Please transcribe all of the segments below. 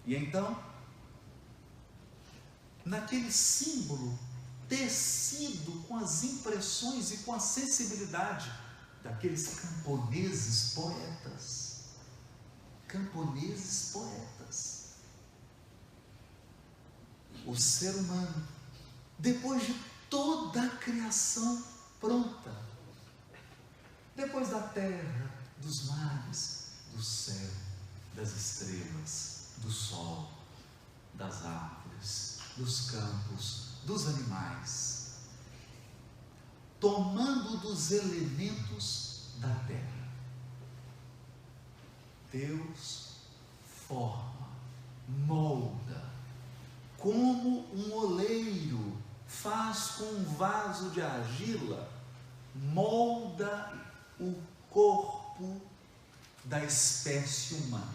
E então, naquele símbolo tecido com as impressões e com a sensibilidade daqueles camponeses poetas. Camponeses poetas. O ser humano, depois de toda a criação pronta, depois da terra, dos mares, do céu, das estrelas, do sol, das árvores, dos campos, dos animais, tomando dos elementos da terra, Deus forma, molda, como um oleiro faz com um vaso de argila, molda o corpo da espécie humana,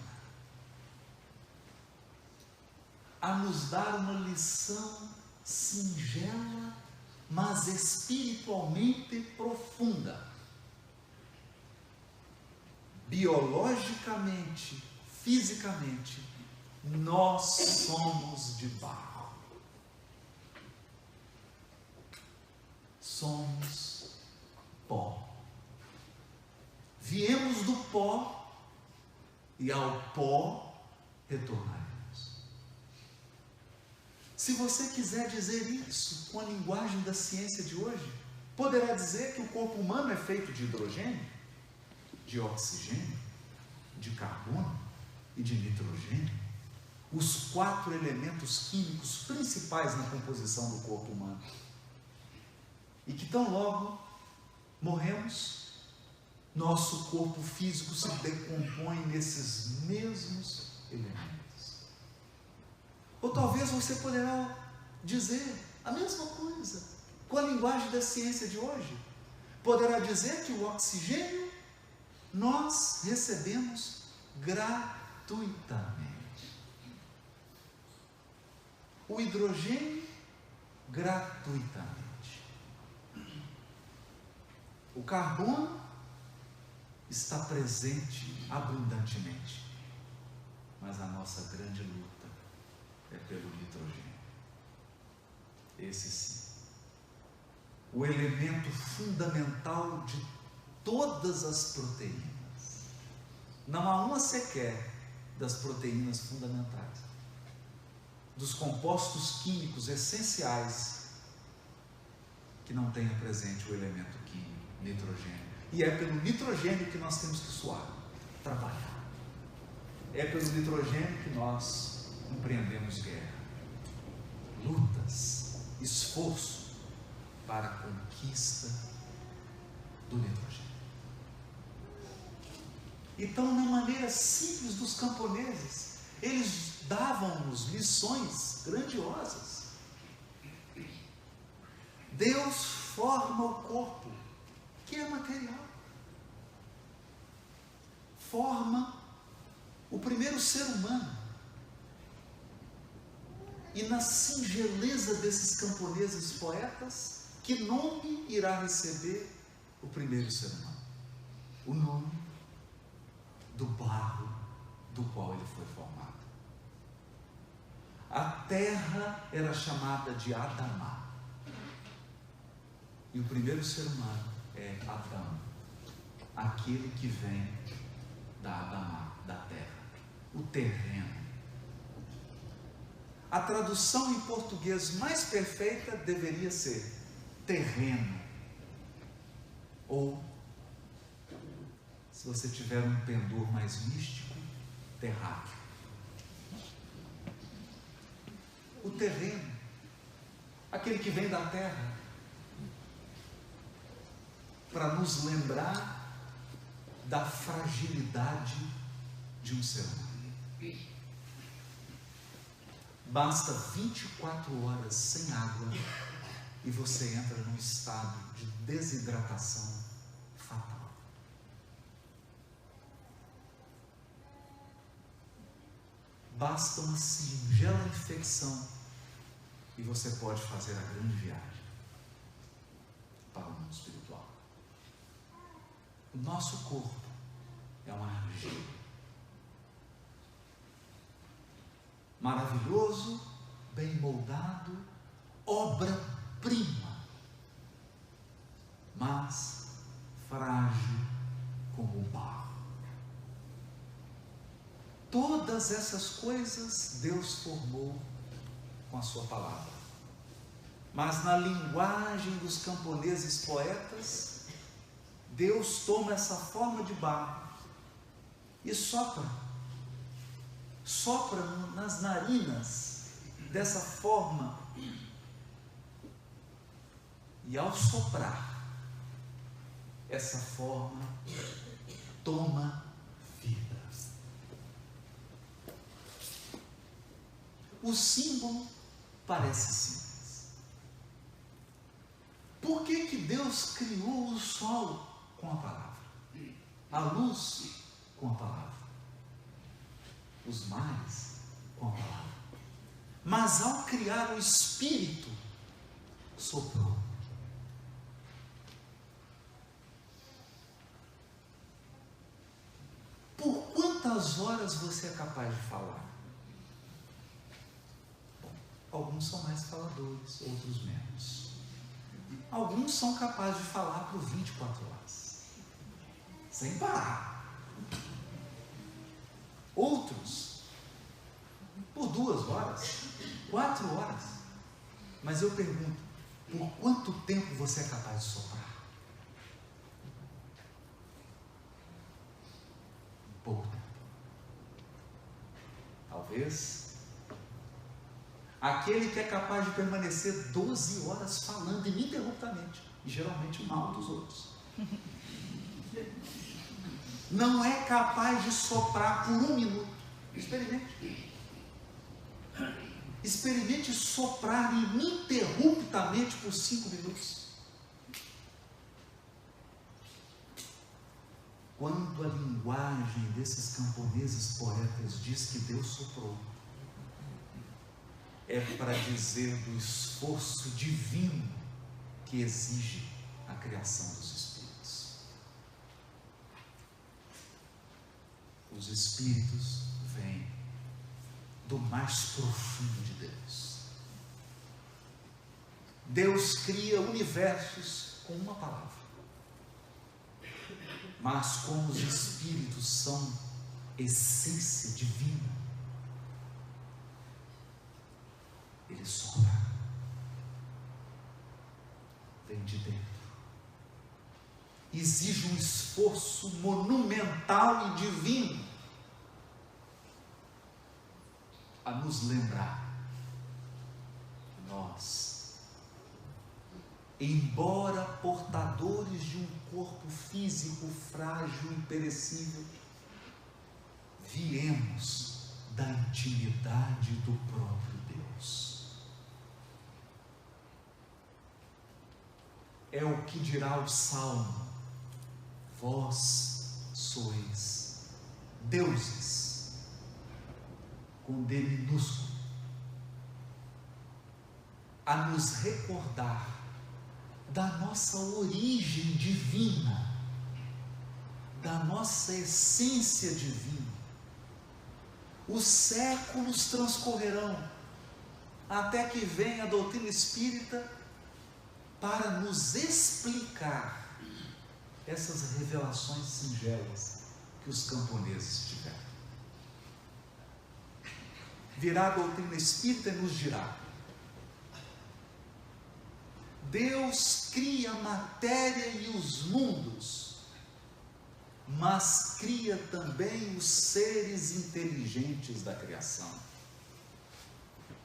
a nos dar uma lição singela, mas espiritualmente profunda. Biologicamente, fisicamente, nós somos de barro. Somos pó. Viemos do pó e ao pó retornaremos. Se você quiser dizer isso com a linguagem da ciência de hoje, poderá dizer que o corpo humano é feito de hidrogênio, de oxigênio, de carbono e de nitrogênio, os 4 elementos químicos principais na composição do corpo humano. E que tão logo morremos, nosso corpo físico se decompõe nesses mesmos elementos. Ou talvez você poderá dizer a mesma coisa com a linguagem da ciência de hoje. Poderá dizer que o oxigênio nós recebemos gratuitamente. O hidrogênio gratuitamente. O carbono está presente abundantemente, mas a nossa grande luta é pelo nitrogênio. Esse sim, o elemento fundamental de todas as proteínas. Não há uma sequer das proteínas fundamentais, dos compostos químicos essenciais, que não tenha presente o elemento químico, nitrogênio. E é pelo nitrogênio que nós temos que suar, trabalhar. É pelo nitrogênio que nós empreendemos guerra, lutas, esforço para a conquista do nitrogênio. Então, na maneira simples dos camponeses, eles davam-nos lições grandiosas. Deus forma o corpo, que é material. Forma o primeiro ser humano. E na singeleza desses camponeses poetas, que nome irá receber o primeiro ser humano? O nome do barro do qual ele foi formado. A terra era chamada de Adamá. E o primeiro ser humano é Adão, aquele que vem da Adamá, da terra, o terreno. A tradução em português mais perfeita deveria ser terreno. Ou, se você tiver um pendor mais místico, terráqueo. O terreno, aquele que vem da terra, para nos lembrar da fragilidade de um ser humano. Basta 24 horas sem água e você entra num estado de desidratação fatal. Basta uma singela infecção e você pode fazer a grande viagem para o mundo espiritual. O nosso corpo é uma argila. maravilhoso, bem moldado, obra-prima, mas frágil como o barro. Todas essas coisas Deus formou com a sua palavra. Mas na linguagem dos camponeses poetas, Deus toma essa forma de barro e sopra nas narinas dessa forma. E ao soprar, essa forma toma vida. O símbolo parece simples. Por que Deus criou o sol com a palavra? A luz com a palavra? Os mares com a palavra? Mas ao criar o Espírito, soprou. Por quantas horas você é capaz de falar? Bom, alguns são mais faladores, outros menos. Alguns são capazes de falar por 24 horas, sem parar. Outros, por 2 horas, 4 horas. Mas eu pergunto, por quanto tempo você é capaz de soprar? Pouco tempo. Talvez aquele que é capaz de permanecer 12 horas falando ininterruptamente, e geralmente mal dos outros, não é capaz de soprar por 1 minuto. Experimente. Experimente soprar ininterruptamente por 5 minutos. Quando a linguagem desses camponeses poetas diz que Deus soprou, é para dizer do esforço divino que exige a criação dos espíritos. Os espíritos vêm do mais profundo de Deus. Deus cria universos com uma palavra. Mas como os espíritos são essência divina, ele sopra, vem de dentro, exige um esforço monumental e divino a nos lembrar que nós, embora portadores de um corpo físico frágil e perecível, viemos da intimidade do próprio Deus. É o que dirá o Salmo: vós sois deuses, com D minúsculo, a nos recordar da nossa origem divina, da nossa essência divina. Os séculos transcorrerão até que venha a doutrina espírita para nos explicar essas revelações singelas que os camponeses tiveram. Virá a doutrina espírita e nos dirá: Deus cria a matéria e os mundos, mas cria também os seres inteligentes da criação,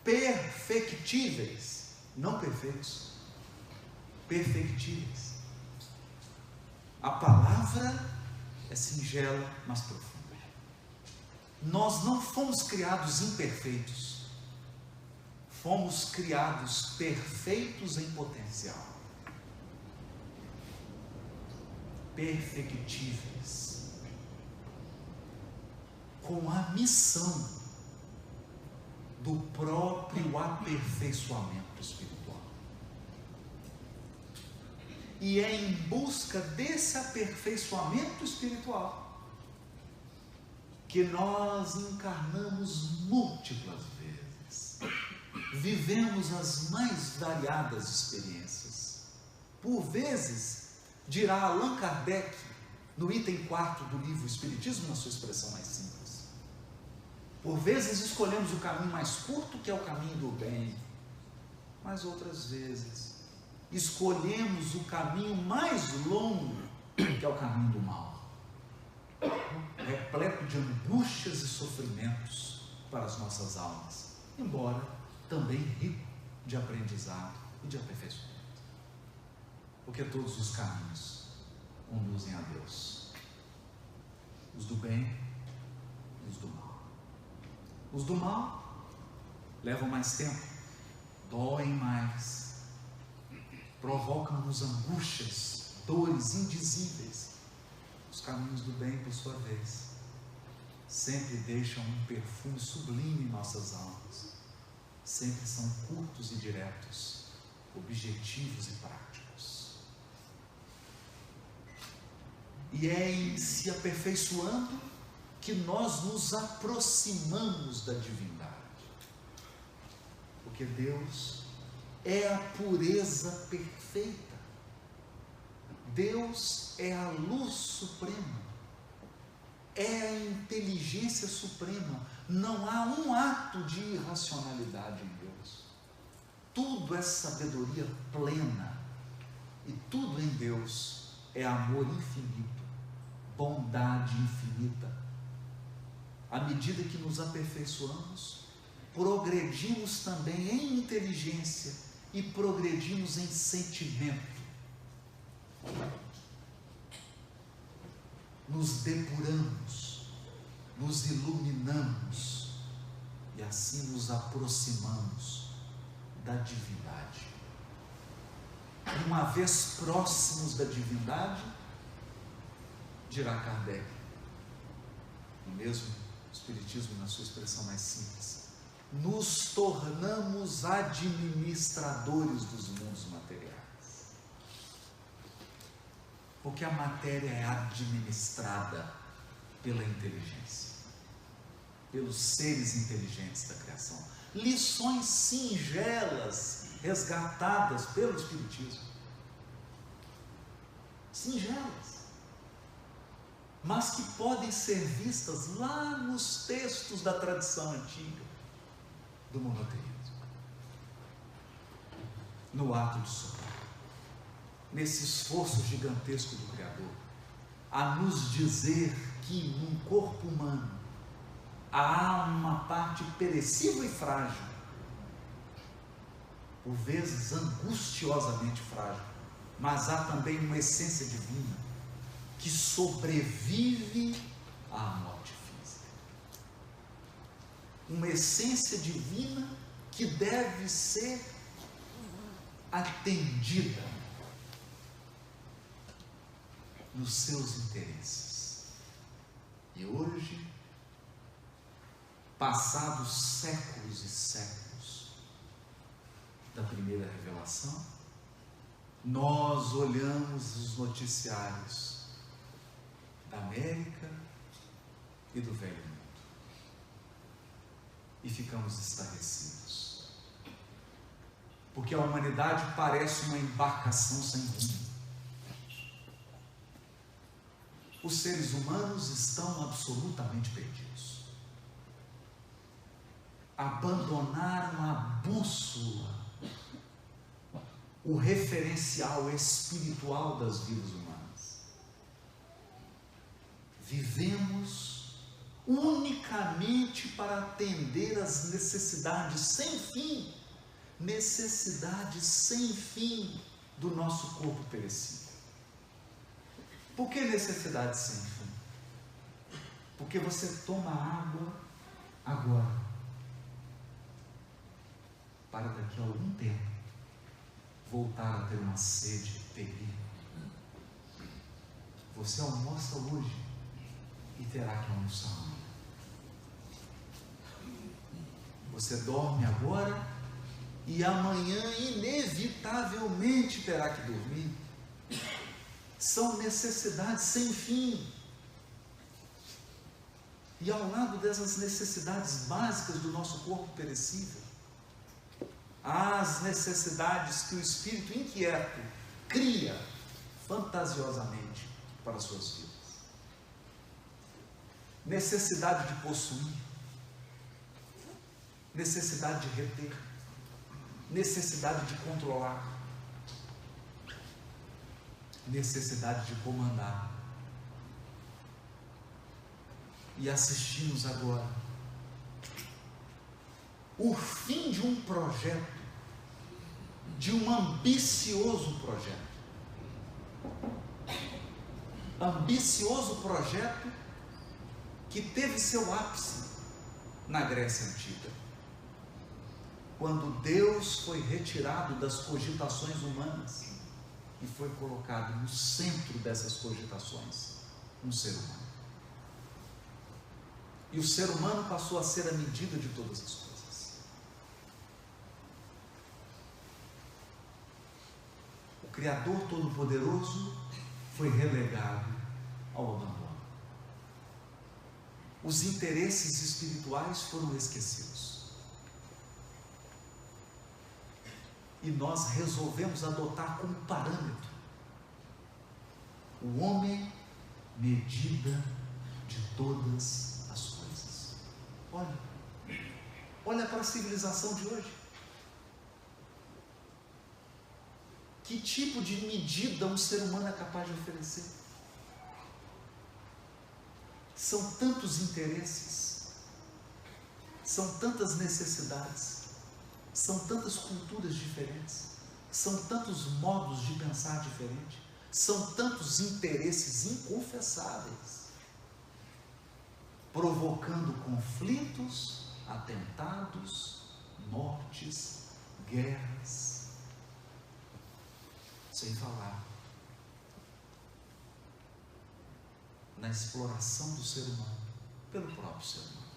perfectíveis, não perfeitos, perfectíveis. A palavra é singela, mas profunda. Nós não fomos criados imperfeitos, fomos criados perfeitos em potencial, perfectíveis, com a missão do próprio aperfeiçoamento espiritual. E é em busca desse aperfeiçoamento espiritual que nós encarnamos múltiplas vezes. vivemos as mais variadas experiências. Por vezes, dirá Allan Kardec, no item 4 do livro Espiritismo, na sua expressão mais simples, por vezes escolhemos o caminho mais curto, que é o caminho do bem, mas outras vezes escolhemos o caminho mais longo, que é o caminho do mal, repleto de angústias e sofrimentos para as nossas almas, embora também rico de aprendizado e de aperfeiçoamento, porque todos os caminhos conduzem a Deus, os do bem e os do mal. Os do mal levam mais tempo, doem mais, provocam-nos angústias, dores indizíveis. Os caminhos do bem, por sua vez, sempre deixam um perfume sublime em nossas almas, sempre são curtos e diretos, objetivos e práticos. E é em se aperfeiçoando que nós nos aproximamos da divindade, porque Deus é a pureza perfeita, Deus é a luz suprema, é a inteligência suprema. Não há um ato de irracionalidade em Deus, tudo é sabedoria plena, e tudo em Deus é amor infinito, bondade infinita. À medida que nos aperfeiçoamos, progredimos também em inteligência e progredimos em sentimento. Nos depuramos, nos iluminamos e assim nos aproximamos da divindade. E uma vez próximos da divindade, dirá Kardec, no mesmo Espiritismo, na sua expressão mais simples, nos tornamos administradores dos mundos materiais. Porque a matéria é administrada pela inteligência, pelos seres inteligentes da criação. Lições singelas resgatadas pelo Espiritismo. Singelas, mas que podem ser vistas lá nos textos da tradição antiga do monoteísmo, no ato de soprar, nesse esforço gigantesco do Criador, a nos dizer que num corpo humano há uma parte perecível e frágil, por vezes angustiosamente frágil, mas há também uma essência divina que sobrevive à morte física. Uma essência divina que deve ser atendida nos seus interesses. E hoje, passados séculos e séculos da primeira revelação, nós olhamos os noticiários da América e do Velho Mundo e ficamos estarrecidos, porque a humanidade parece uma embarcação sem rumo. Os seres humanos estão absolutamente perdidos. Abandonaram a bússola, o referencial espiritual das vidas humanas. Vivemos unicamente para atender às necessidades sem fim, do nosso corpo perecível. Por que necessidade sem fim? Porque você toma água agora, para daqui a algum tempo voltar a ter uma sede terrível. Você almoça hoje e terá que almoçar amanhã. Você dorme agora e amanhã inevitavelmente terá que dormir. São necessidades sem fim. E ao lado dessas necessidades básicas do nosso corpo perecível, às necessidades que o espírito inquieto cria fantasiosamente para as suas vidas. Necessidade de possuir, necessidade de reter, necessidade de controlar, necessidade de comandar. E assistimos agora o fim de um projeto, de um ambicioso projeto. Ambicioso projeto que teve seu ápice na Grécia Antiga, quando Deus foi retirado das cogitações humanas e foi colocado no centro dessas cogitações um ser humano. E o ser humano passou a ser a medida de todas as coisas. O Criador Todo-Poderoso foi relegado ao abandono. Os interesses espirituais foram esquecidos. E nós resolvemos adotar como parâmetro o homem, medida de todas as coisas. Olha para a civilização de hoje. Que tipo de medida um ser humano é capaz de oferecer? São tantos interesses, são tantas necessidades, são tantas culturas diferentes, são tantos modos de pensar diferentes, são tantos interesses inconfessáveis, provocando conflitos, atentados, mortes, guerras, sem falar na exploração do ser humano pelo próprio ser humano.